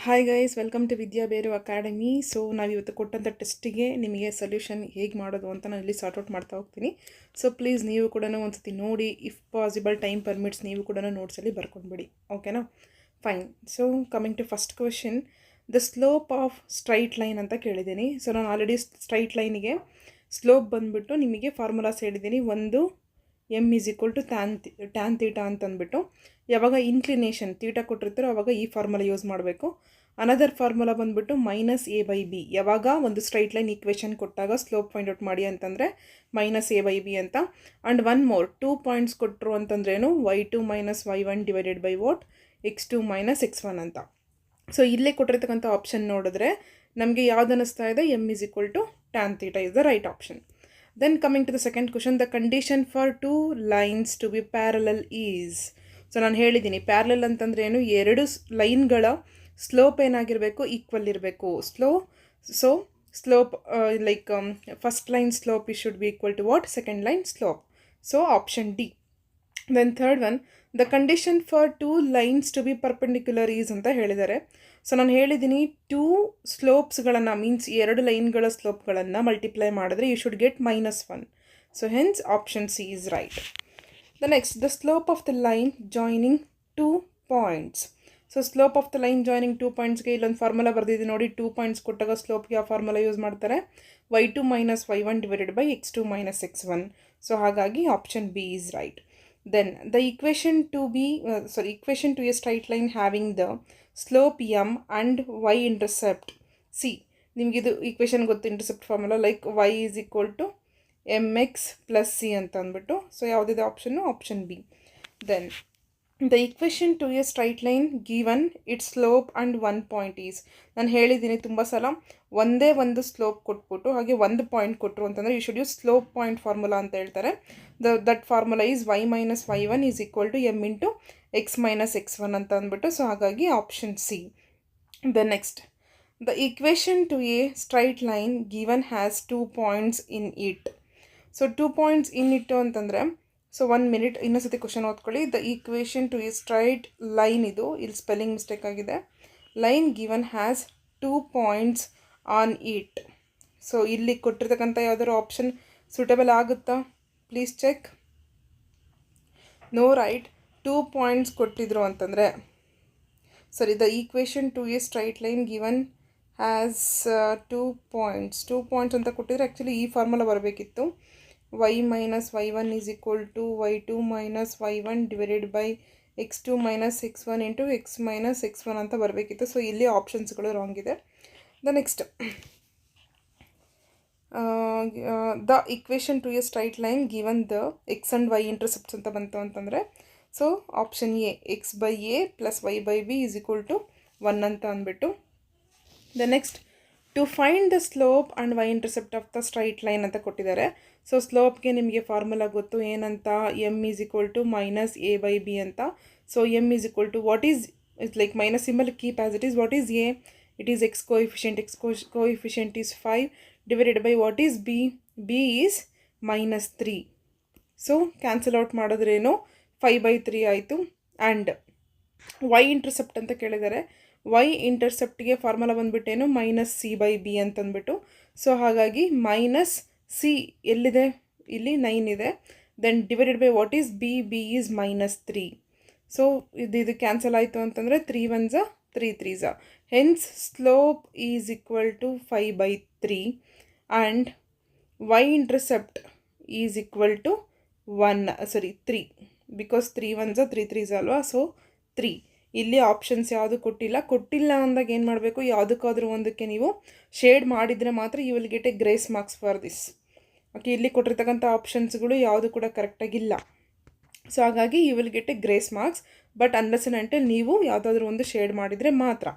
Hi guys, welcome to ವಿದ್ಯಾ ಬೇರು academy. So ನಾವಿವತ್ತು ಕೊಟ್ಟಂಥ ಟೆಸ್ಟಿಗೆ ನಿಮಗೆ ಸೊಲ್ಯೂಷನ್ ಹೇಗೆ ಮಾಡೋದು ಅಂತ ನಾನು ಇಲ್ಲಿ ಸಾರ್ಟ್ ಔಟ್ ಮಾಡ್ತಾ ಹೋಗ್ತೀನಿ. ಸೊ ಪ್ಲೀಸ್ ನೀವು ಕೂಡ ಒಂದ್ಸತಿ ನೋಡಿ, ಇಫ್ ಪಾಸಿಬಲ್ ಟೈಮ್ ಪರ್ಮಿಟ್ಸ್ ನೀವು ಕೂಡ ನೋಟ್ಸಲ್ಲಿ ಬರ್ಕೊಂಡ್ಬಿಡಿ. ಓಕೆನಾ? Fine. So coming to first question, the slope of straight line ಅಂತ ಕೇಳಿದ್ದೀನಿ. ಸೊ ನಾನು ಆಲ್ರೆಡಿ ಸ್ಟ್ರೈಟ್ ಲೈನಿಗೆ ಸ್ಲೋಪ್ ಬಂದುಬಿಟ್ಟು ನಿಮಗೆ ಫಾರ್ಮುಲಾಸ್ ಹೇಳಿದ್ದೀನಿ. ಒಂದು M is equal to tan theta ಅಂತ ಅಂದ್ಬಿಟ್ಟು, ಯಾವಾಗ ಇನ್ಕ್ಲಿನೇಷನ್ ತೀಟಾ ಕೊಟ್ಟಿರ್ತಾರೋ ಆವಾಗ ಈ ಫಾರ್ಮುಲಾ ಯೂಸ್ ಮಾಡಬೇಕು. ಅನದರ್ ಫಾರ್ಮುಲಾ ಬಂದುಬಿಟ್ಟು ಮೈನಸ್ ಎ ಬೈ ಬಿ, ಯಾವಾಗ ಒಂದು ಸ್ಟ್ರೈಟ್ ಲೈನ್ ಈಕ್ವೇಷನ್ ಕೊಟ್ಟಾಗ ಸ್ಲೋಪ್ ಫೈಂಡ್ ಔಟ್ ಮಾಡಿ ಅಂತಂದರೆ ಮೈನಸ್ ಎ ಬೈ ಬಿ ಅಂತ. ಆ್ಯಂಡ್ ಒನ್ ಮೋರ್ 2 ಪಾಯಿಂಟ್ಸ್ ಕೊಟ್ಟರು ಅಂತಂದ್ರೇನು, y2 minus y1 divided by what, x2 minus x1 ಅಂತ. ಸೊ ಇಲ್ಲೇ ಕೊಟ್ಟಿರ್ತಕ್ಕಂಥ ಆಪ್ಷನ್ ನೋಡಿದ್ರೆ ನಮಗೆ ಯಾವ್ದು ಅನ್ನಿಸ್ತಾ ಇದೆ, M is equal to tan theta is the right option. Then coming to the second question, the condition for two lines to be parallel is. So ನಾನು ಹೇಳಿದ್ದೀನಿ ಪ್ಯಾರಲಲ್ ಅಂತಂದರೆ ಏನು, ಎರಡು ಲೈನ್ಗಳ ಸ್ಲೋಪ್ ಏನಾಗಿರಬೇಕು, ಈಕ್ವಲ್ ಇರಬೇಕು. Slope like first line slope it should be equal to what, second line slope. So option D. Then third one, the condition for two lines to be perpendicular is ಅಂತ ಹೇಳಿದ್ದಾರೆ. So ನಾನು ಹೇಳಿದ್ದೀನಿ two ಸ್ಲೋಪ್ಸ್ಗಳನ್ನು, means ಎರಡು ಲೈನ್ಗಳ ಸ್ಲೋಪ್ಗಳನ್ನು multiply ಮಾಡಿದ್ರೆ you should get -1. So hence option C is right. The next, the slope of the line joining 2 points. So slope of the line joining 2 ಪಾಯಿಂಟ್ಸ್ಗೆ ಇಲ್ಲೊಂದು ಫಾರ್ಮುಲಾ ಬರ್ದಿದೆ ನೋಡಿ. 2 ಪಾಯಿಂಟ್ಸ್ ಕೊಟ್ಟಾಗ ಸ್ಲೋಪ್ಗೆ ಆ ಫಾರ್ಮುಲಾ ಯೂಸ್ ಮಾಡ್ತಾರೆ, y2 minus y1 divided by x2 minus x1. So ಹಾಗಾಗಿ option B is right. Then the equation to a straight line having the slope m and y intercept. See, ನಿಮಗಿದು equation ಗೊತ್ತು, intercept formula like y is equal to mx plus c ಅಂತ ಅಂದ್ಬಿಟ್ಟು. So ಯಾವುದಿದೆ option, option B. Then the equation to a straight line given its slope and 1 point is. ನಾನು ಹೇಳಿದ್ದೀನಿ ತುಂಬ ಸಲ, ಒಂದೇ ಒಂದು ಸ್ಲೋಪ್ ಕೊಟ್ಬಿಟ್ಟು ಹಾಗೆ ಒಂದು ಪಾಯಿಂಟ್ ಕೊಟ್ಟರು ಅಂತಂದರೆ you should use slope point formula ಅಂತ ಹೇಳ್ತಾರೆ. That formula is y minus y1 is equal to m into x minus x1 ಅಂತ ಅಂದ್ಬಿಟ್ಟು. ಸೊ ಹಾಗಾಗಿ option C. The next, the equation to a straight line given has 2 points in it. So 2 points in it ಅಂತಂದರೆ, so 1 minute ಇನ್ನೊಂದ್ಸತಿ question ಓದ್ಕೊಳ್ಳಿ. The equation to a straight line, ಇದು ಇಲ್ಲಿ spelling mistake ಆಗಿದೆ. Line given has 2 points on it. So ಇಲ್ಲಿ ಕೊಟ್ಟಿರ್ತಕ್ಕಂಥ ಯಾವ್ದಾದ್ರು option suitable ಆಗುತ್ತಾ, please check. No right. 2 points ಕೊಟ್ಟಿದ್ರು ಅಂತಂದರೆ, ಸರಿ, the equation to a straight line given has 2 points ಅಂತ ಕೊಟ್ಟಿದ್ರೆ ಆ್ಯಕ್ಚುಲಿ ಈ ಫಾರ್ಮುಲಾ ಬರಬೇಕಿತ್ತು. y minus y1 is equal to y2 minus y1 divided by x2 minus x1 into x minus x1 ಅಂತ ಬರಬೇಕಿತ್ತು. So ಇಲ್ಲಿ ಆಪ್ಷನ್ಸ್ಗಳು ರಾಂಗ್ ಇದೆ. The next, the equation to a straight line given the x and y intercepts ಅಂತ ಬಂತು ಅಂತಂದರೆ, so option A x by a plus y by b is equal to 1 ಅಂತ ಅಂದ್ಬಿಟ್ಟು. The next, to find the slope and y intercept of the straight line ಅಂತ ಕೊಟ್ಟಿದ್ದಾರೆ. So ಸ್ಲೋಪ್ಗೆ ನಿಮಗೆ formula ಗೊತ್ತು ಏನಂತ, m is equal to minus A by B ಅಂತ. So m is equal to what is, its like minus symbol keep as it is. What is a, it is x coefficient is 5 divided by what is b, b is -3. So cancel out ಮಾಡಿದ್ರೇನು 5/3 ಆಯಿತು. And y intercept ಅಂತ ಕೇಳಿದ್ದಾರೆ. Y ಇಂಟರ್ಸೆಪ್ಟ್ಗೆ formula ಬಂದುಬಿಟ್ಟೇನು, minus c by b ಅಂತಂದ್ಬಿಟ್ಟು. So ಹಾಗಾಗಿ minus c ಎಲ್ಲಿದೆ, ಇಲ್ಲಿ 9 ಇದೆ. Then divided by what is b, b is -3. So ಇದು ಕ್ಯಾನ್ಸಲ್ ಆಯಿತು ಅಂತಂದರೆ 3 1s 3 3s. Hence slope is equal to 5/3 and y intercept is equal to 3, because 3 1s 3 3s ಅಲ್ವಾ. So 3. ಇಲ್ಲಿ ಆಪ್ಷನ್ಸ್ ಯಾವುದು ಕೊಟ್ಟಿಲ್ಲ ಅಂದಾಗ ಏನು ಮಾಡಬೇಕು, ಯಾವುದಕ್ಕಾದ್ರೂ ಒಂದಕ್ಕೆ ನೀವು ಶೇಡ್ ಮಾಡಿದರೆ ಮಾತ್ರ you will get a grace marks for this. Okay, ಇಲ್ಲಿ ಕೊಟ್ಟಿರ್ತಕ್ಕಂಥ ಆಪ್ಷನ್ಸ್ಗಳು ಯಾವುದು ಕೂಡ ಕರೆಕ್ಟಾಗಿಲ್ಲ. ಸೊ ಹಾಗಾಗಿ you will get a grace marks, but unless and until ನೀವು ಯಾವುದಾದ್ರೂ ಒಂದು ಶೇಡ್ ಮಾಡಿದರೆ ಮಾತ್ರ.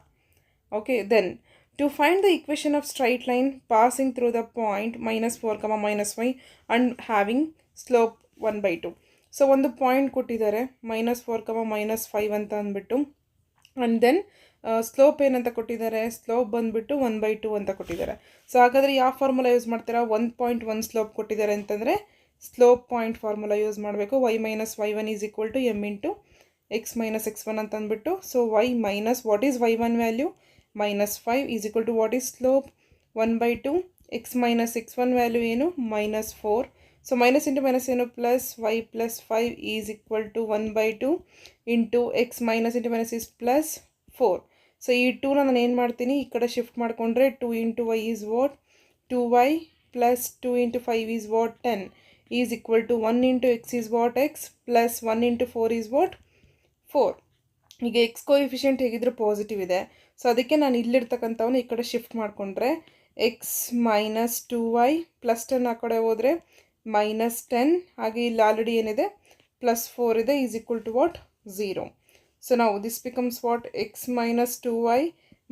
Okay, then to find the equation of straight line passing through the point -4, -5 and having slope 1/2. So ಒಂದು ಪಾಯಿಂಟ್ ಕೊಟ್ಟಿದ್ದಾರೆ -4, -5 ಅಂತ ಅಂದ್ಬಿಟ್ಟು. ಆ್ಯಂಡ್ ದೆನ್ ಸ್ಲೋಪ್ ಏನಂತ ಕೊಟ್ಟಿದ್ದಾರೆ, ಸ್ಲೋಪ್ ಬಂದುಬಿಟ್ಟು 1/2 ಅಂತ ಕೊಟ್ಟಿದ್ದಾರೆ. ಸೊ ಹಾಗಾದರೆ ಯಾವ ಫಾರ್ಮುಲಾ ಯೂಸ್ ಮಾಡ್ತೀರಾ, 1.1 ಸ್ಲೋಪ್ ಕೊಟ್ಟಿದ್ದಾರೆ ಅಂತಂದರೆ ಸ್ಲೋಪ್ ಪಾಯಿಂಟ್ ಫಾರ್ಮುಲಾ ಯೂಸ್ ಮಾಡಬೇಕು. y minus y1 is equal to m into x minus x1 ಅಂತ ಅಂದ್ಬಿಟ್ಟು. So y minus what is y1 value, minus 5 is equal to what is slope? 1 by 2. X minus x1 value ಏನು minus 4. So minus into minus ಏನು plus y plus 5 is equal to 1 by 2 into x minus into minus is plus 4. So ಈ 2ನ ನಾನು ಏನು ಮಾಡ್ತೀನಿ, ಈ ಕಡೆ shift ಮಾಡಿಕೊಂಡ್ರೆ 2 into y is what? 2y plus 2 into 5 is what? 10 is equal to 1 into x is what? X plus 1 into 4 is what? 4. ಈಗ X coefficient ಹೇಗಿದ್ರು positive ಇದೆ, ಸೊ ಅದಕ್ಕೆ ನಾನು ಇಲ್ಲಿರ್ತಕ್ಕಂಥವನ್ನ ಈ ಕಡೆ ಶಿಫ್ಟ್ ಮಾಡಿಕೊಂಡ್ರೆ ಎಕ್ಸ್ ಮೈನಸ್ 2y ಪ್ಲಸ್ 10 ಆ ಕಡೆ ಹೋದರೆ ಮೈನಸ್ 10, ಹಾಗೆ ಇಲ್ಲಿ ಆಲ್ರೆಡಿ ಏನಿದೆ ಪ್ಲಸ್ 4 ಇದೆ, is equal to what? 0. So ನಾವು this becomes what? X minus 2y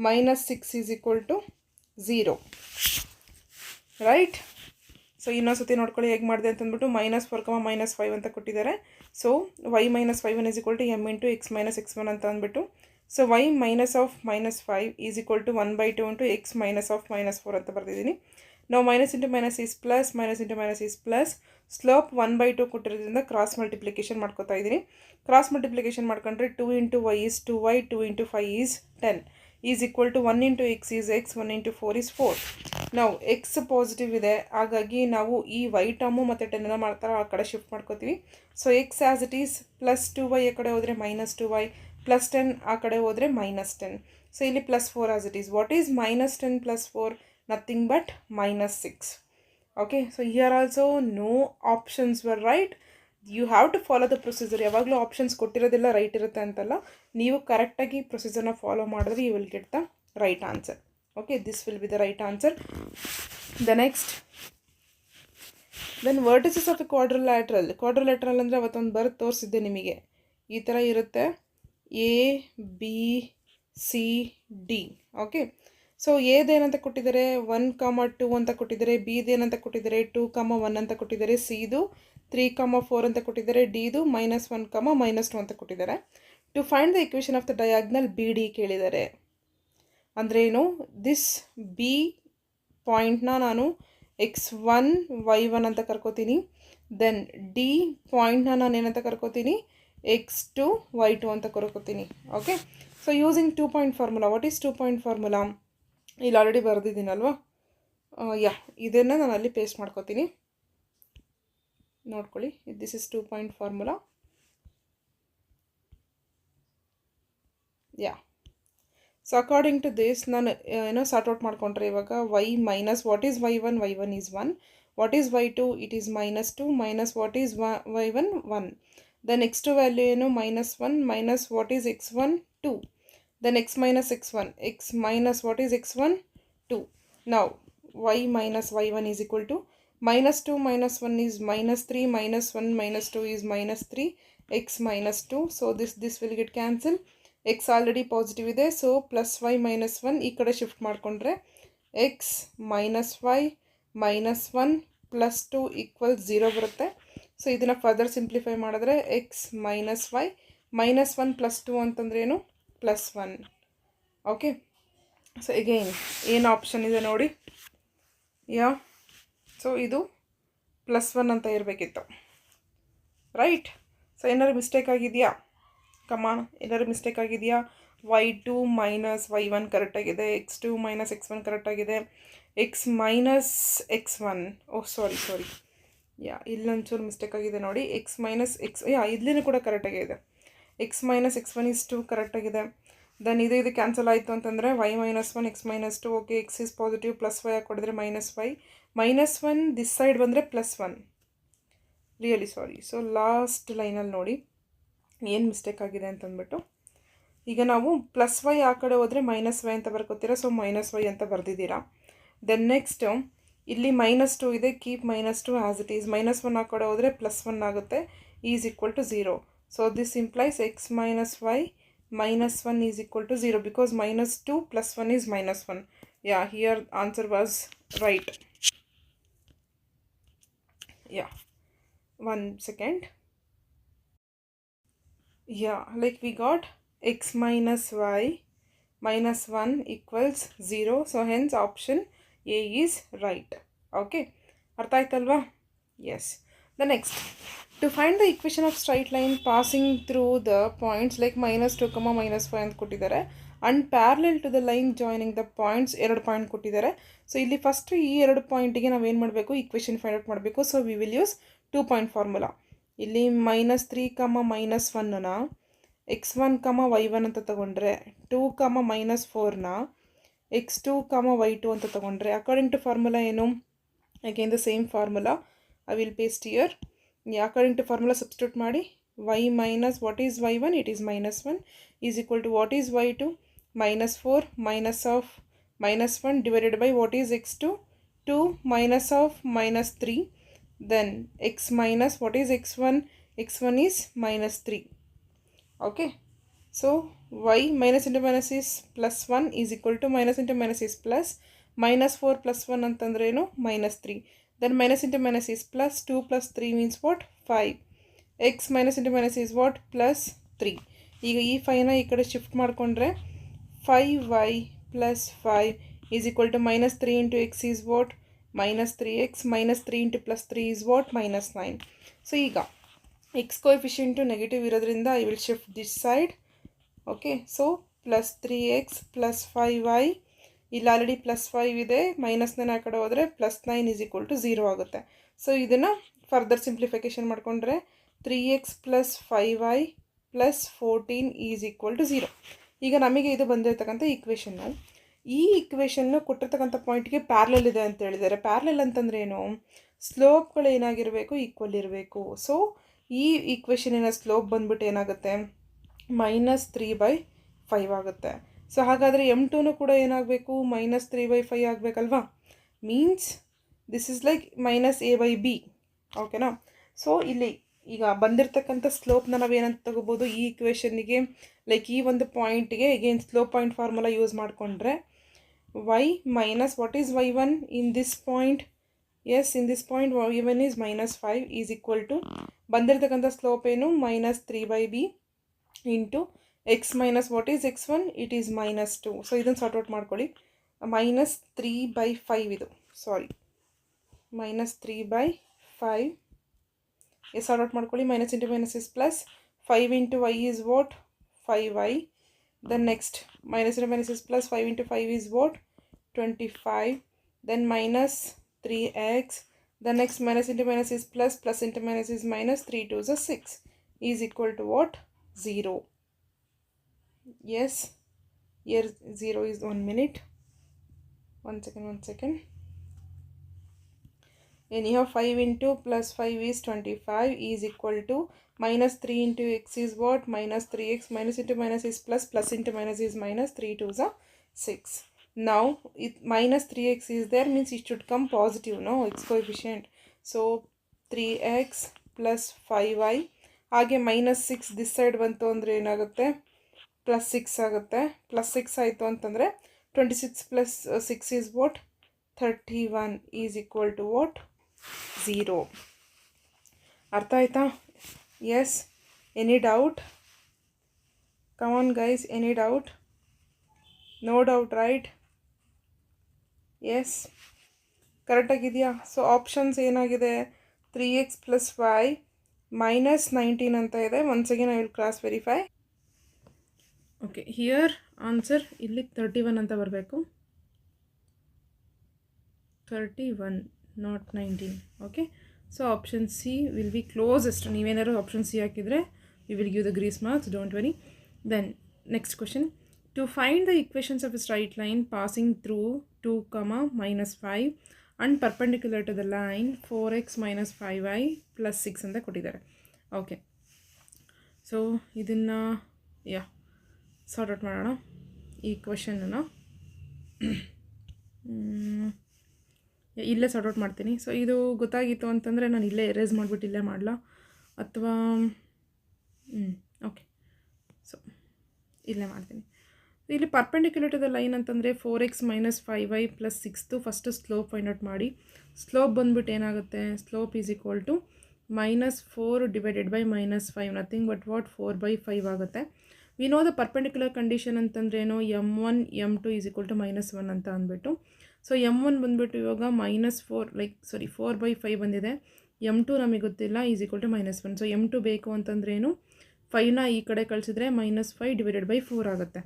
minus 6 is equal to 0. Right? So ಇನ್ನೊಂದು ಸತಿ ನೋಡ್ಕೊಳ್ಳಿ ಹೇಗೆ ಮಾಡಿದೆ ಅಂತಂದ್ಬಿಟ್ಟು -4, -5 ಅಂತ ಕೊಟ್ಟಿದ್ದಾರೆ. So y minus 5 is equal to m into x minus x1 ಅಂತ ಅಂದ್ಬಿಟ್ಟು, so y minus of -5 is equal to 1 by 2 into x minus of -4 ಅಂತ ಬರ್ತಿದ್ದೀನಿ. ನಾವು minus into minus is plus, minus into minus is plus. Slope 1 by 2 ಕೊಟ್ಟಿರೋದ್ರಿಂದ cross multiplication ಮಾಡ್ಕೋತಾ ಇದ್ದೀನಿ. Cross multiplication ಮಾಡ್ಕೊಂಡ್ರೆ 2 into y is 2y, 2 into 5 is 10 is equal to 1 into x is x, 1 into 4 is 4. ನಾವು X positive ಇದೆ, ಹಾಗಾಗಿ ನಾವು ಈ Y term ಮತ್ತು 10 ಮಾಡ್ತಾರೆ ಆ ಕಡೆ ಶಿಫ್ಟ್ ಮಾಡ್ಕೋತೀವಿ. So X as it is plus 2y ಆ ಕಡೆ ಹೋದರೆ ಮೈನಸ್ 2y, ಪ್ಲಸ್ 10 ಆ ಕಡೆ ಹೋದರೆ ಮೈನಸ್ 10. ಸೊ ಇಲ್ಲಿ plus 4 as it is. What is minus 10 plus 4? Nothing but minus 6. Okay, so here also no options were right. You have to follow the procedure. ಯಾವಾಗಲೂ options ಕೊಟ್ಟಿರೋದೆಲ್ಲ right ಇರುತ್ತೆ ಅಂತಲ್ಲ, ನೀವು ಕರೆಕ್ಟಾಗಿ ಪ್ರೊಸೀಜರ್ನ ಫಾಲೋ ಮಾಡಿದ್ರೆ you will get the right answer. Okay, this will be the right answer. The next, then vertices of a quadrilateral. Quadrilateral ಅಂದರೆ ಅವತ್ತೊಂದು ಬರೆದು ತೋರಿಸಿದ್ದೆ ನಿಮಗೆ. ಈ ಥರ ಇರುತ್ತೆ A B C D. Okay, so ಎದೇನಂತ ಕೊಟ್ಟಿದ್ದಾರೆ 1, 2 ಅಂತ ಕೊಟ್ಟಿದ್ದಾರೆ, ಬಿದೇನಂತ ಕೊಟ್ಟಿದ್ದಾರೆ 2, 1 ಅಂತ ಕೊಟ್ಟಿದ್ದಾರೆ, ಸಿದು 3, 4 ಅಂತ ಕೊಟ್ಟಿದ್ದಾರೆ, ಡಿದು -1, -2 ಅಂತ ಕೊಟ್ಟಿದ್ದಾರೆ. To find the equation of the diagonal B D ಕೇಳಿದ್ದಾರೆ. ಅಂದ್ರೇನು? ದಿಸ್ ಬಿ ಪಾಯಿಂಟ್ನ ನಾನು x1 y1 ಅಂತ ಕರ್ಕೋತೀನಿ. ದೆನ್ ಡಿ ಪಾಯಿಂಟ್ನ ನಾನು ಏನಂತ ಕರ್ಕೋತೀನಿ? x2 y2 ಅಂತ ಕರ್ಕೋತೀನಿ. Okay, so using 2 point formula. What is 2 point formula? ಇಲ್ಲಿ ಆಲ್ರೆಡಿ ಬರೆದಿದ್ದೀನಲ್ವಾ? ಇದನ್ನು ನಾನು ಅಲ್ಲಿ ಪೇಸ್ಟ್ ಮಾಡ್ಕೋತೀನಿ. ನೋಡ್ಕೊಳ್ಳಿ, this is 2 point formula. So according to this ನಾನು ಏನೋ ಸಾರ್ಟ್ ಔಟ್ ಮಾಡ್ಕೊಂಡ್ರೆ ಇವಾಗ y minus what is y1? y1 is 1. What is y2? It is -2 minus what is y1? 1. Then x2 value ಏನು? -1 minus what is x1? 2. Then x minus x1, x minus what is x1? 2. ನಾವು y minus y1 is equal to -2 minus 1 is -3, -1 minus 2 is -3, x -2. So this will get cancel. x already positive ಇದೆ, so plus y minus 1 ಈ ಕಡೆ shift ಮಾಡಿಕೊಂಡ್ರೆ x minus y minus 1 plus 2 equals 0 ಬರುತ್ತೆ. So ಇದನ್ನು further simplify ಮಾಡಿದ್ರೆ x minus y minus 1 plus 2 ಅಂತಂದ್ರೆ ಏನು? plus 1. Okay, so again ಏನು ಆಪ್ಷನ್ ಇದೆ ನೋಡಿ. ಸೊ ಇದು +1 ಅಂತ ಇರಬೇಕಿತ್ತು, ರೈಟ್? ಸೊ ಏನಾದ್ರು ಮಿಸ್ಟೇಕ್ ಆಗಿದೆಯಾ? ಕಮಾನ್, ಏನಾದ್ರು ಮಿಸ್ಟೇಕ್ ಆಗಿದೆಯಾ? y2 ಮೈನಸ್ y1 ಕರೆಕ್ಟಾಗಿದೆ, x2 ಮೈನಸ್ x1 ಕರೆಕ್ಟಾಗಿದೆ, x ಮೈನಸ್ x1 ಸಾರಿ ಇಲ್ಲೊಂಚೂರು ಮಿಸ್ಟೇಕ್ ಆಗಿದೆ ನೋಡಿ. x ಮೈನಸ್ ಇಲ್ಲಿನೂ ಕೂಡ ಕರೆಕ್ಟಾಗಿದೆ. x ಮೈನಸ್ x1 is 2 ಕರೆಕ್ಟಾಗಿದೆ. ದೆನ್ ಇದು ಕ್ಯಾನ್ಸಲ್ ಆಯಿತು ಅಂತಂದರೆ y minus 1 x minus 2. Okay, x is positive, plus y ಹಾಕ್ಕೊಡಿದ್ರೆ -y, -1 this side ಬಂದರೆ +1. Really sorry. ಸೊ ಲಾಸ್ಟ್ ಲೈನಲ್ಲಿ ನೋಡಿ ಏನು ಮಿಸ್ಟೇಕ್ ಆಗಿದೆ ಅಂತಂದ್ಬಿಟ್ಟು, ಈಗ ನಾವು +y ಆ ಕಡೆ ಹೋದರೆ -y ಅಂತ ಬರ್ಕೋತೀರಾ, ಸೊ -y ಅಂತ ಬರೆದಿದ್ದೀರಾ. ದೆನ್ ನೆಕ್ಸ್ಟ್ ಇಲ್ಲಿ -2 ಇದೆ, ಕೀಪ್ -2 ಆ್ಯಸ್ ಇಟ್ ಈಸ್. -1 ಆ ಕಡೆ ಹೋದರೆ +1 ಆಗುತ್ತೆ, is equal to 0. So this implies x minus y -1 is equal to 0 because -2 + 1 is -1. Here answer was right. One second. Like we got x minus y minus 1 equals 0. So hence option A is right. Okay, artha aitalva? Yes. The next, to find the equation of straight line passing through the points like -2, -5 ಅಂತ ಕೊಟ್ಟಿದ್ದಾರೆ. And parallel to the line joining the points 2 point ಕೊಟ್ಟಿದ್ದಾರೆ. So ಇಲ್ಲಿ first ಈ 2 ಪಾಯಿಂಟಿಗೆ ನಾವೇನು ಮಾಡಬೇಕು, equation find out ಮಾಡಬೇಕು. So we will use 2 point formula. ಇಲ್ಲಿ -3, -1ನ x1, y1 ಅಂತ ತಗೊಂಡ್ರೆ 2, -4ನ x2, y2 ಅಂತ ತಗೊಂಡ್ರೆ ಅಕಾರ್ಡಿಂಗ್ ಟು ಫಾರ್ಮುಲಾ ಏನು, again the same formula I will paste here. According to formula substitute ಮಾಡಿ. y minus what is y1, it is -1 is equal to what is y2, -4 minus of -1 divided by what is x2, 2 minus of -3, then x minus what is x1, x1 is -3. okay, so y minus into minus is +1 is equal to minus into minus is plus, -4 plus 1 ಅಂತಂದ್ರೆ ಏನು -3, then minus into minus is plus, 2 plus 3 means what, 5. x minus into minus is what, +3. ಈಗ ಈ 5ನ ಈ ಕಡೆ shift ಮಾಡಿಕೊಂಡ್ರೆ 5y plus 5 is equal to -3 into x is what, -3x, -3 into +3 is what, -9. So ಈಗ x ಕೋಎಫಿಷಿಯಂಟು negative ಇರೋದ್ರಿಂದ I will shift this side. Okay, so +3x plus 5y, ಇಲ್ಲಿ already +5 ಇದೆ, ಮೈನಸ್ನ ಆ ಕಡೆ ಹೋದರೆ +9 is equal to 0 ಆಗುತ್ತೆ. So ಇದನ್ನು further simplification ಮಾಡಿಕೊಂಡ್ರೆ 3x plus 5y plus 14 is equal to 0. ಈಗ ನಮಗೆ ಇದು ಬಂದಿರತಕ್ಕಂಥ ಈಕ್ವೇಷನ್ನು, ಈ ಈಕ್ವೇಷನ್ನು ಕೊಟ್ಟಿರ್ತಕ್ಕಂಥ ಪಾಯಿಂಟ್ಗೆ ಪ್ಯಾರಲಲ್ ಇದೆ ಅಂತ ಹೇಳಿದ್ದಾರೆ. ಪ್ಯಾರಲಲ್ ಅಂತಂದ್ರೆ ಏನು, ಸ್ಲೋಪ್ಗಳು ಏನಾಗಿರಬೇಕು, ಈಕ್ವಲ್ ಇರಬೇಕು. ಸೊ ಈ ಈಕ್ವೇಷನಿನ ಸ್ಲೋಪ್ ಬಂದ್ಬಿಟ್ಟು ಏನಾಗುತ್ತೆ, -3/5 ಆಗುತ್ತೆ. ಸೊ ಹಾಗಾದರೆ m2 ಕೂಡ ಏನಾಗಬೇಕು, -3/5 ಆಗಬೇಕಲ್ವಾ. Means this is like -a/b. ಓಕೆನಾ. ಸೊ ಇಲ್ಲಿ ಈಗ ಬಂದಿರತಕ್ಕಂಥ ಸ್ಲೋಪ್ನ ನಾವೇನಂತ ತಗೋಬೋದು, ಈ ಈಕ್ವೇಷನ್ನಿಗೆ ಲೈಕ್ ಈ ಒಂದು ಪಾಯಿಂಟಿಗೆ again slope point formula use ಮಾಡಿಕೊಂಡ್ರೆ y minus what is y1 in this point, yes in this point y1 is -5 is equal to ಬಂದಿರತಕ್ಕಂಥ ಸ್ಲೋಪ್ ಏನು, -3/b into x minus what is x1, it is -2. So ಇದನ್ನು sort out ಮಾಡ್ಕೊಳ್ಳಿ. -3/5 ಇದು, ಸಾರಿ -3/5 sort out ಮಾಡ್ಕೊಳ್ಳಿ. Minus into minus is plus, 5 into y is what, 5y. then next minus into minus is plus, 5 into 5 is what, 25. then minus 3x, the next minus into minus is plus, plus into minus is minus, 3 2 is 6 is equal to what, 0. yes, here 0 is 1 minute, 1 second. anyhow 5 into plus 5 is 25 is equal to -3 into x is what, -3x, minus into minus is plus, plus into minus is minus, 3 2 is 6. now it -3x is there, means it should come positive, no, x coefficient. so 3x plus 5y, ಹಾಗೆ -6 this side ಬಂತು ಅಂದರೆ ಏನಾಗುತ್ತೆ, +6 ಆಗುತ್ತೆ. +6 ಆಯಿತು ಅಂತಂದರೆ 26 plus 6 is what, 31 is equal to what, 0. ಅರ್ಥ ಆಯ್ತಾ? Yes, any doubt? Come on guys, any doubt? No doubt right? Yes, ಕರೆಕ್ಟಾಗಿದೆಯಾ? ಸೊ ಆಪ್ಷನ್ಸ್ ಏನಾಗಿದೆ, 3x plus y -19 ಅಂತ ಇದೆ. Once again I will cross verify. Okay, here answer ಇಲ್ಲಿ 31 ಅಂತ ಬರಬೇಕು. 31 not 19. okay, so option C will be closest. ನೀವೇನಾದ್ರು option C ಹಾಕಿದರೆ we will give the grease marks, don't worry. then next question, to find the equations of a straight line passing through 2, -5 and perpendicular to the line 4x minus 5y plus 6 ಅಂತ ಕೊಟ್ಟಿದ್ದಾರೆ. Okay, so ಇದನ್ನು sort out ಮಾಡೋಣ ಈ ಕ್ವಶನನ್ನು. ಇಲ್ಲೇ sort out ಮಾಡ್ತೀನಿ. So ಇದು ಗೊತ್ತಾಗಿತ್ತು ಅಂತಂದರೆ ನಾನು ಇಲ್ಲೇ ಎರೇಸ್ ಮಾಡಿಬಿಟ್ಟು ಇಲ್ಲೇ ಮಾಡಲಾ, ಅಥವಾ ಓಕೆ, ಸೊ ಇಲ್ಲೇ ಮಾಡ್ತೀನಿ. ಇಲ್ಲಿ ಪರ್ಪೆಂಡಿಕ್ಯುಲರ್ ಟು ದ ಲೈನ್ ಅಂತಂದರೆ 4x minus 5y plus 6 first slope find out ಮಾಡಿ. ಸ್ಲೋಪ್ ಬಂದ್ಬಿಟ್ಟು ಏನಾಗುತ್ತೆ, slope is equal to -4 divided by -5, nothing but what, 4/5 ಆಗುತ್ತೆ. We know the perpendicular condition ಅಂತಂದ್ರೆ ಏನು, m1 m2 is equal to -1 ಅಂತ ಅಂದ್ಬಿಟ್ಟು. So m1 ಬಂದ್ಬಿಟ್ಟು ಇವಾಗ -4/5 ಬಂದಿದೆ. m2 ನಮಗೆ ಗೊತ್ತಿಲ್ಲ, is equal to -1. So m2 ಬೇಕು ಅಂತಂದ್ರೇನು, 5ನ ಈ ಕಡೆ ಕಳಿಸಿದ್ರೆ -5 ಡಿವೈಡೆಡ್ ಬೈ 4 ಆಗುತ್ತೆ.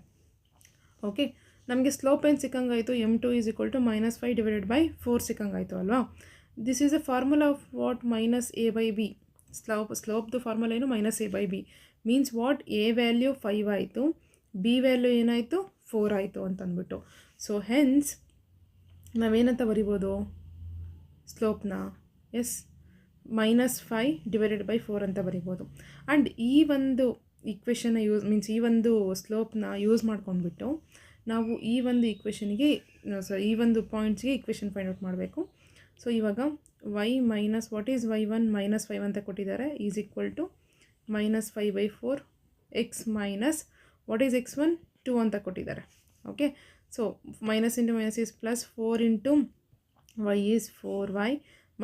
ಓಕೆ, ನಮಗೆ ಸ್ಲೋಪ್ ಏನು ಸಿಕ್ಕಂಗಾಯಿತು, m2 is equal to -5 divided by 4 ಸಿಕ್ಕಂಗಾಯಿತು ಅಲ್ವಾ. This is a formula of what -a/b. ಸ್ಲೋಪ್ದು ಫಾರ್ಮುಲಾ ಏನು -a/b means what, a value 5 ಆಯಿತು, b ವ್ಯಾಲ್ಯೂ ಏನಾಯಿತು 4 ಆಯಿತು ಅಂತಂದ್ಬಿಟ್ಟು. ಸೊ ಹೆನ್ಸ್ ನಾವೇನಂತ ಬರಿಬೋದು ಸ್ಲೋಪ್ನ, ಎಸ್ -5 ಡಿವೈಡೆಡ್ ಬೈ 4 ಅಂತ ಬರಿಬೋದು. ಆ್ಯಂಡ್ ಈ ಒಂದು ಈಕ್ವೇಷನ್ನ ಈ ಒಂದು ಸ್ಲೋಪ್ನ ಯೂಸ್ ಮಾಡ್ಕೊಂಡ್ಬಿಟ್ಟು ನಾವು ಈ ಒಂದು ಈಕ್ವೇಷನ್ಗೆ ಈ ಒಂದು ಪಾಯಿಂಟ್ಸ್ಗೆ ಈಕ್ವೇಷನ್ ಫೈಂಡ್ ಔಟ್ ಮಾಡಬೇಕು. ಸೊ ಇವಾಗ y minus what is y1 -5 ಅಂತ ಕೊಟ್ಟಿದ್ದಾರೆ is equal to -5/4 x minus what is x1 2 ಅಂತ ಕೊಟ್ಟಿದ್ದಾರೆ. Okay, so minus into minus is plus, 4 into y is 4y,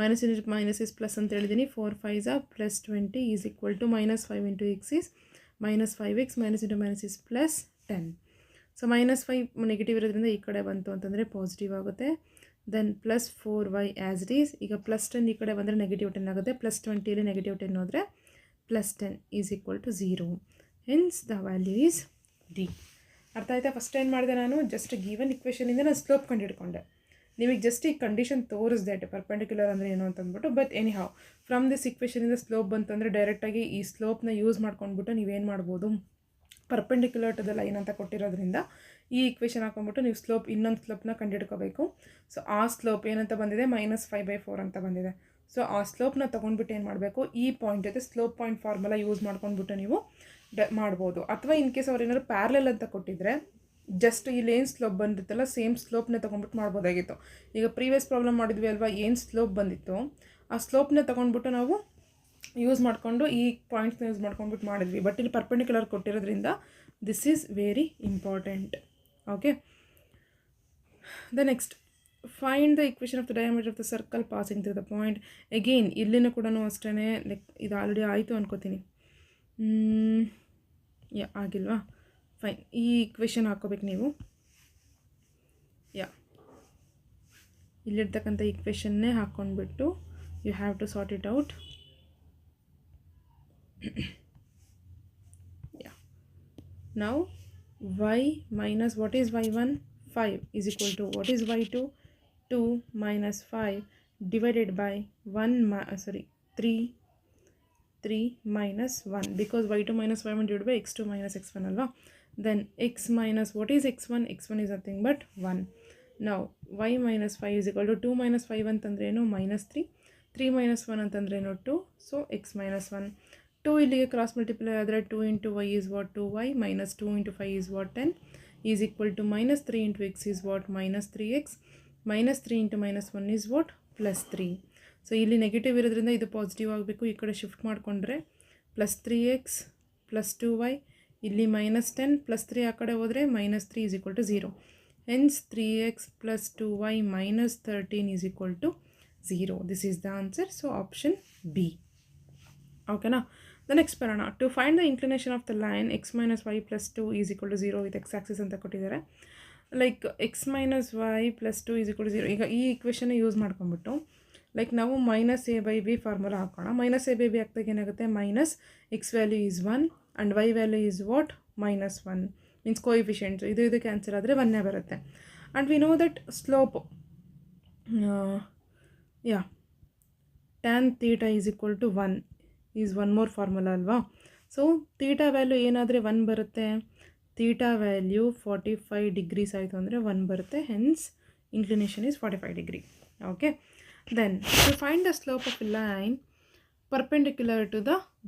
minus into minus is plus ಅಂತ ಹೇಳಿದ್ದೀನಿ, 4 5s plus 20 is equal to -5 into x is -5x, minus into minus is plus 10. So -5 negative ಇರೋದ್ರಿಂದ ಈ ಕಡೆ ಬಂತು ಅಂತಂದರೆ positive ಆಗುತ್ತೆ. Then plus 4y as it is. ಈಗ plus 10 ಈ ಕಡೆ ಬಂದರೆ -10 ಆಗುತ್ತೆ, ಪ್ಲಸ್ 20 -10 ಹೋದರೆ plus 10 is equal to 0. Hence the value is D. ಅರ್ಥ ಆಯಿತಾ? ಫಸ್ಟ್ ಏನು ಮಾಡಿದೆ ನಾನು, ಜಸ್ಟ್ ಗಿವನ್ ಇಕ್ವೇಷನಿಂದ ನಾನು ಸ್ಲೋಪ್ ಕಂಡುಹಿಡ್ಕೊಂಡೆ. ನಿಮಗೆ ಜಸ್ಟ್ ಈ ಕಂಡೀಷನ್ ತೋರಿಸ್ದೆ ಪರ್ಪೆಂಡಿಕ್ಯುಲರ್ ಅಂದರೆ ಏನು ಅಂತಂದ್ಬಿಟ್ಟು. But anyhow from this ಇಕ್ವೇಷನಿಂದ ಸ್ಲೋಪ್ ಬಂತಂದರೆ ಡೈರೆಕ್ಟಾಗಿ ಈ ಸ್ಲೋಪ್ನ ಯೂಸ್ ಮಾಡ್ಕೊಂಡ್ಬಿಟ್ಟು ನೀವೇನು ಮಾಡ್ಬೋದು, ಪರ್ಪೆಂಡಿಕ್ಯುಲರ್ ಟು ದ ಲೈನ್ ಅಂತ ಕೊಟ್ಟಿರೋದ್ರಿಂದ ಈ ಇಕ್ವೇಷನ್ ಹಾಕೊಂಡ್ಬಿಟ್ಟು ನೀವು ಇನ್ನೊಂದು ಸ್ಲೋಪ್ನ ಕಂಡುಹಿಡ್ಕೋಬೇಕು. ಸೊ ಆ ಸ್ಲೋಪ್ ಏನಂತ ಬಂದಿದೆ -5/4 ಅಂತ ಬಂದಿದೆ. ಸೊ ಆ ಸ್ಲೋಪ್ನ ತೊಗೊಂಡ್ಬಿಟ್ಟು ಏನು ಮಾಡಬೇಕು, ಈ ಪಾಯಿಂಟ್ ಜೊತೆ ಸ್ಲೋಪ್ ಪಾಯಿಂಟ್ ಫಾರ್ಮುಲಾ ಯೂಸ್ ಮಾಡ್ಕೊಂಡ್ಬಿಟ್ಟು ನೀವು ಮಾಡ್ಬೋದು. ಅಥವಾ ಇನ್ ಕೇಸ್ ಅವ್ರು ಏನಾದ್ರು ಪ್ಯಾರಲಲ್ ಅಂತ ಕೊಟ್ಟಿದ್ರೆ ಜಸ್ಟ್ ಇಲ್ಲಿ ಏನು ಸ್ಲೋಪ್ ಬಂದಿತ್ತಲ್ಲ ಸೇಮ್ ಸ್ಲೋಪ್ನ ತೊಗೊಂಡ್ಬಿಟ್ಟು ಮಾಡ್ಬೋದಾಗಿತ್ತು. ಈಗ ಪ್ರೀವಿಯಸ್ ಪ್ರಾಬ್ಲಮ್ ಮಾಡಿದ್ವಿ ಅಲ್ವಾ, ಏನು ಸ್ಲೋಪ್ ಬಂದಿತ್ತು ಆ ಸ್ಲೋಪ್ನ ತೊಗೊಂಡ್ಬಿಟ್ಟು ನಾವು ಯೂಸ್ ಮಾಡಿಕೊಂಡು ಈ ಪಾಯಿಂಟ್ಸ್ನ ಯೂಸ್ ಮಾಡ್ಕೊಂಡ್ಬಿಟ್ಟು ಮಾಡಿದ್ವಿ. ಬಟ್ ಇಲ್ಲಿ ಪರ್ಪೆಂಡಿಕ್ಯುಲರ್ ಕೊಟ್ಟಿರೋದ್ರಿಂದ this is very important. Okay, the next find the equation of the diameter of the circle passing through the point. Again ಇಲ್ಲಿನೂ ಕೂಡ ಅಷ್ಟೇ, ಲೈಕ್ ಇದು ಆಲ್ರೆಡಿ ಆಯಿತು ಅನ್ಕೋತೀನಿ. ಆಗಿಲ್ವಾ? ಫೈನ್, ಈ ಇಕ್ವೇಷನ್ ಹಾಕೋಬೇಕು ನೀವು. ಇಲ್ಲಿರ್ತಕ್ಕಂಥ ಇಕ್ವೇಷನ್ನೇ ಹಾಕ್ಕೊಂಡ್ಬಿಟ್ಟು you have to sort it out. Now y minus what is y1 5 is equal to what is y2 2 minus 5 divided by 3 minus 1 because y2 minus y1 divided by x2 minus x1 alva. Then x minus what is x1 is nothing but 1. Now y minus 5 is equal to 2 minus 5 ಅಂತಂದ್ರೆ ಏನು -3 minus 1 ಅಂತಂದ್ರೆ ಏನು 2. So x minus 1, 2 ಇಲ್ಲಿಗೆ cross multiply ಆದರೆ 2 into y is what 2y minus 2 into 5 is what 10 is equal to -3 into x is what -3x minus 3 into -1 is what +3. So ಇಲ್ಲಿ negative ಇರೋದ್ರಿಂದ ಇದು positive ಆಗಬೇಕು, ಈ ಕಡೆ ಶಿಫ್ಟ್ ಮಾಡಿಕೊಂಡ್ರೆ +3x +2y, ಇಲ್ಲಿ -10 +3 ಆ ಕಡೆ ಹೋದರೆ -3 is equal to 0. Hence 3x +2y -13 is equal to 0. This is the answer. So option B. ಓಕೆನಾ? ದ ನೆಕ್ಸ್ಟ್ ಬರೋಣ. To find the inclination of the line x minus y plus 2 is equal to 0 with X axis ಅಂತ ಕೊಟ್ಟಿದ್ದಾರೆ. Like x minus y plus 2 is equal to 0. ಈಗ ಈ equation use ಮಾಡ್ಕೊಂಡ್ಬಿಟ್ಟು like ನಾವು -a/b formula ಹಾಕೋಣ. -a/b ಹಾಕಿದಾಗ ಏನಾಗುತ್ತೆ, -x value is 1 and y value is what -1 means coefficients ಇದು ಕ್ಯಾನ್ಸಲ್ ಆದರೆ 1 ಬರುತ್ತೆ. And we know that slope tan theta is equal to 1 is one more formula ಅಲ್ವಾ. So theta value ಏನಾದರೆ 1 ಬರುತ್ತೆ, theta value 45 degrees ಆಯಿತು ಅಂದರೆ 1 ಬರುತ್ತೆ. Hence inclination is 45 degree. Okay, then to find the slope of line perpendicular to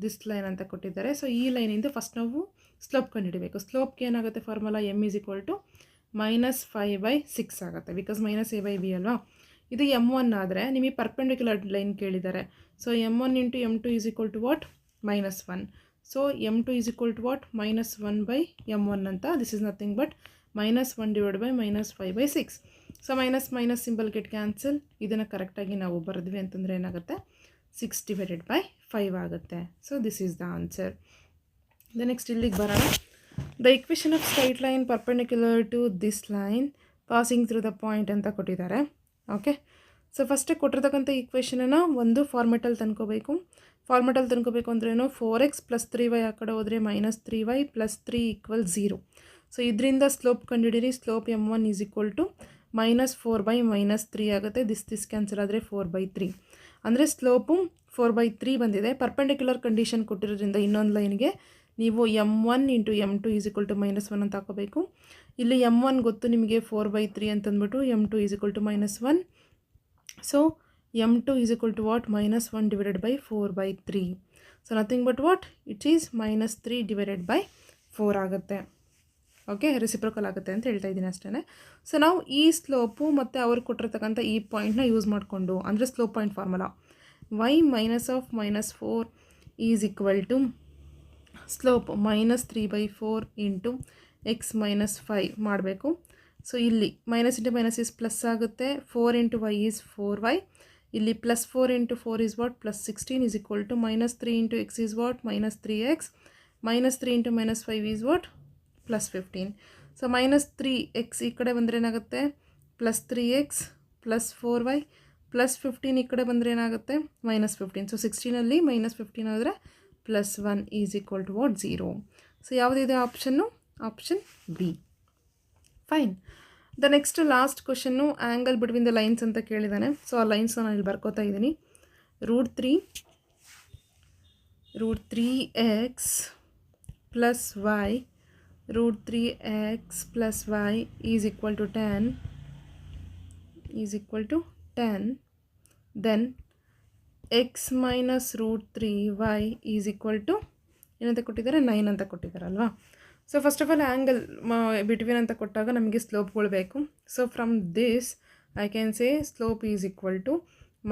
this line ಅಂತ ಕೊಟ್ಟಿದ್ದಾರೆ. So ಈ ಲೈನಿಂದ first ನಾವು ಸ್ಲೋಪ್ ಕಂಡುಹಿಡಬೇಕು. ಸ್ಲೋಪ್ಗೆ ಏನಾಗುತ್ತೆ formula m is equal to -5/6 ಆಗುತ್ತೆ, ಬಿಕಾಸ್ -a/b ಅಲ್ವಾ. ಇದು m1 ಆದರೆ ನಿಮಗೆ ಪರ್ಪೆಂಡಿಕ್ಯುಲರ್ ಲೈನ್ ಕೇಳಿದ್ದಾರೆ. So m1 into m2 is equal to what -1. So m2 is equal to what -1/m1 ಅಂತ. This is nothing but -1 divide by -5/6. So minus symbol get cancel. ಇದನ್ನು ಕರೆಕ್ಟಾಗಿ ನಾವು ಬರೆದ್ವಿ ಅಂತಂದರೆ ಏನಾಗುತ್ತೆ, 6 ಡಿವೈಡೆಡ್ ಬೈ 5 ಆಗುತ್ತೆ. So this is the answer. The next ಇಲ್ಲಿಗೆ ಬರೋಣ. The equation of straight line perpendicular to this line passing through the point ಅಂತ ಕೊಟ್ಟಿದ್ದಾರೆ. ಓಕೆ, ಸೊ ಫಸ್ಟ್ ಕೊಟ್ಟಿರ್ತಕ್ಕಂಥ ಈಕ್ವೇಷನನ್ನು ಒಂದು ಫಾರ್ಮೆಟಲ್ಲಿ ತಂದ್ಕೋಬೇಕು. ಫಾರ್ಮೆಟಲ್ಲಿ ತಂದ್ಕೋಬೇಕು ಅಂದ್ರೇನು, 4x + 3y ಆ ಕಡೆ ಹೋದರೆ -3y + 3 = 0. ಸೊ ಇದರಿಂದ ಸ್ಲೋಪ್ ಕಂಡುಹಿಡಿಯಿರಿ. Slope m1 is equal to -4/-3 ಆಗುತ್ತೆ. ದಿಸ್ ಕ್ಯಾನ್ಸಲ್ ಆದರೆ 4/3. ಅಂದರೆ ಸ್ಲೋಪು 4/3 ಬಂದಿದೆ. ಪರ್ಪೆಂಡಿಕ್ಯುಲರ್ ಕಂಡೀಷನ್ ಕೊಟ್ಟಿರೋದ್ರಿಂದ ಇನ್ನೊಂದು ಲೈನ್ಗೆ ನೀವು m1 × m2 is equal to -1 ಅಂತ ಹಾಕೋಬೇಕು. ಇಲ್ಲಿ m1 ಗೊತ್ತು ನಿಮಗೆ 4/3 ಅಂತಂದ್ಬಿಟ್ಟು m2 is equal to -1. So m2 is equal to what? -1 divided by 4/3. So nothing but what? It is -3 divided by 4 ಆಗುತ್ತೆ. ಓಕೆ, ರೆಸಿಪ್ರೋಕಲ್ ಆಗುತ್ತೆ ಅಂತ ಹೇಳ್ತಾ ಇದ್ದೀನಿ ಅಷ್ಟೇ. ಸೊ ನಾವು ಈ ಸ್ಲೋಪು ಮತ್ತು ಅವ್ರು ಕೊಟ್ಟಿರ್ತಕ್ಕಂಥ ಈ ಪಾಯಿಂಟ್ನ ಯೂಸ್ ಮಾಡಿಕೊಂಡು, ಅಂದರೆ slope point formula y -(-4) is equal to slope -3/4 into x -5 ಮಾಡಬೇಕು. ಸೊ ಇಲ್ಲಿ minus into minus is plus ಆಗುತ್ತೆ. 4 × y ಈಸ್ 4y. ಇಲ್ಲಿ +4 × 4 is what? +16 is equal to -3 × x is what? -3x. -3 × -5 is what? +15. So -3x ಈ ಕಡೆ ಬಂದರೆ ಏನಾಗುತ್ತೆ? +3x +4y +15 ಈ ಕಡೆ ಬಂದರೆ ಏನಾಗುತ್ತೆ? -15. ಸೊ 16ಅಲ್ಲಿ -15 ಆದರೆ +1 is equal to what? 0. So ಯಾವುದಿದೆ option? Option B. Fine. The next last question angle between the lines ಅಂತ ಕೇಳಿದ್ದಾನೆ. ಸೊ ಆ ಲೈನ್ಸ್ನ ನಾನು ಇಲ್ಲಿ ಬರ್ಕೋತಾ ಇದ್ದೀನಿ. √3x + y √3x + y is equal to 10. Then x - √3y is equal to ಏನಂತ ಕೊಟ್ಟಿದ್ದಾರೆ? 9 ಅಂತ ಕೊಟ್ಟಿದ್ದಾರಲ್ವಾ. So first of all angle between ಅಂತ ಕೊಟ್ಟಾಗ ನಮಗೆ ಸ್ಲೋಪ್ಗಳು ಬೇಕು. So from this I can say slope is equal to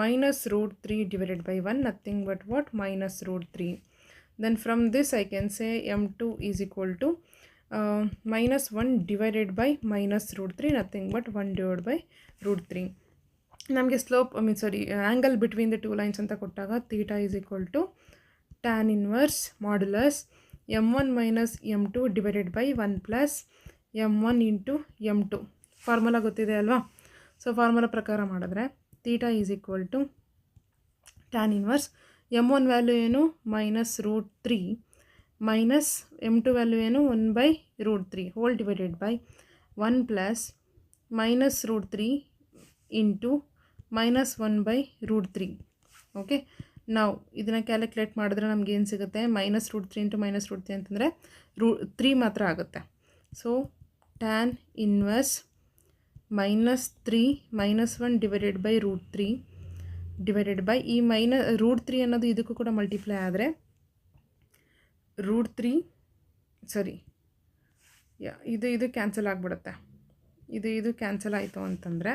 -√3 divided by 1, nothing but what? -√3. Then from this I can say m2 is equal to -1 divided by -√3, nothing but 1 divide by √3. ನಮಗೆ slope angle between the 2 lines ಅಂತ ಕೊಟ್ಟಾಗ theta is equal to tan inverse modulus m1 - m2 divided by 1 plus m1 into m2. Formula ಗೊತ್ತಿದೆ ಅಲ್ವಾ. So formula ಪ್ರಕಾರ ಮಾಡಿದ್ರೆ theta is equal to tan inverse m1 value ಏನು? -√3 minus m2 value ಏನು? 1/√3 whole divided by 1 plus -√3 into -1/√3. Okay, ನಾವು ಇದನ್ನು calculate ಮಾಡಿದ್ರೆ ನಮ್ಗೆ ಏನು ಸಿಗುತ್ತೆ? -√3 ಇಂಟು -√3 ಅಂತಂದರೆ 3 ಮಾತ್ರ ಆಗುತ್ತೆ. So tan inverse -3 -1 divided by √3 divided by ಈ √3 ಅನ್ನೋದು ಇದಕ್ಕೂ ಕೂಡ ಮಲ್ಟಿಪ್ಲೈ ಆದರೆ √3 ಇದು ಕ್ಯಾನ್ಸಲ್ ಆಗಿಬಿಡುತ್ತೆ. ಇದು ಕ್ಯಾನ್ಸಲ್ ಆಯಿತು ಅಂತಂದರೆ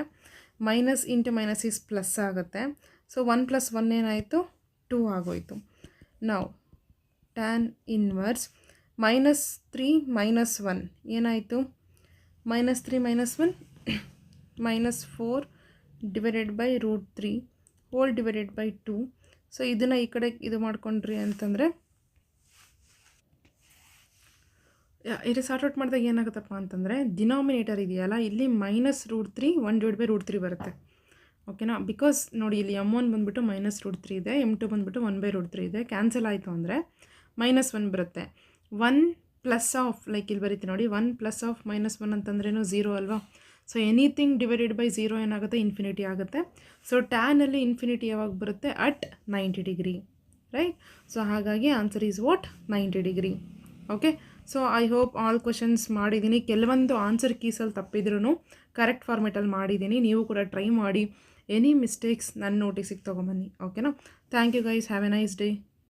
minus into minus is plus ಆಗುತ್ತೆ. ಸೊ 1 + 1 ಏನಾಯಿತು? 2 ಆಗೋಯಿತು. ನಾವು tan ಇನ್ವರ್ಸ್ -3 - 1 ಏನಾಯಿತು? -3 - 1 -4 divided by √3 hole divided by 2. So ಇದನ್ನು ಈ ಕಡೆ ಇದು ಮಾಡ್ಕೊಂಡ್ರಿ ಅಂತಂದರೆ ಇದು ಸಾರ್ಟ್ ಔಟ್ ಮಾಡಿದಾಗ ಏನಾಗುತ್ತಪ್ಪ ಅಂತಂದರೆ ಡಿನಾಮಿನೇಟರ್ ಇದೆಯಲ್ಲ, ಇಲ್ಲಿ -√3 1 ಡಿವೈಡ್ ಬೈ √3 ಬರುತ್ತೆ. ಓಕೆನಾ? ಬಿಕಾಸ್ ನೋಡಿ ಇಲ್ಲಿ m1 ಬಂದುಬಿಟ್ಟು -√3 ಇದೆ, m2 ಬಂದುಬಿಟ್ಟು 1/√3 ಇದೆ. ಕ್ಯಾನ್ಸಲ್ ಆಯಿತು ಅಂದರೆ -1 ಬರುತ್ತೆ. 1 ಪ್ಲಸ್ ಆಫ್ ಇಲ್ಲಿ ಬರೀತಿ ನೋಡಿ, 1 ಪ್ಲಸ್ ಆಫ್ -1 ಅಂತಂದ್ರೇನು? 0 ಅಲ್ವಾ. ಸೊ ಎನಿಥಿಂಗ್ ಡಿವೈಡೆಡ್ ಬೈ 0 ಏನಾಗುತ್ತೆ? ಇನ್ಫಿನಿಟಿ ಆಗುತ್ತೆ. ಸೊ ಟ್ಯಾನಲ್ಲಿ ಇನ್ಫಿನಿಟಿ ಯಾವಾಗ ಬರುತ್ತೆ? At 90 degree, right? ಸೊ ಹಾಗಾಗಿ answer is what? 90 degree. Okay, so I hope all questions ಮಾಡಿದ್ದೀನಿ. ಕೆಲವೊಂದು ಆನ್ಸರ್ ಕೀಸಲ್ಲಿ ತಪ್ಪಿದ್ರೂ ಕರೆಕ್ಟ್ ಫಾರ್ಮೆಟಲ್ಲಿ ಮಾಡಿದ್ದೀನಿ. ನೀವು ಕೂಡ ಟ್ರೈ ಮಾಡಿ. ಎನಿ ಮಿಸ್ಟೇಕ್ಸ್ ನನ್ನ ನೋಟಿಸಿಗೆ ತೊಗೊಂಬನ್ನಿ. ಓಕೆನಾ? Thank you guys. Have a nice day.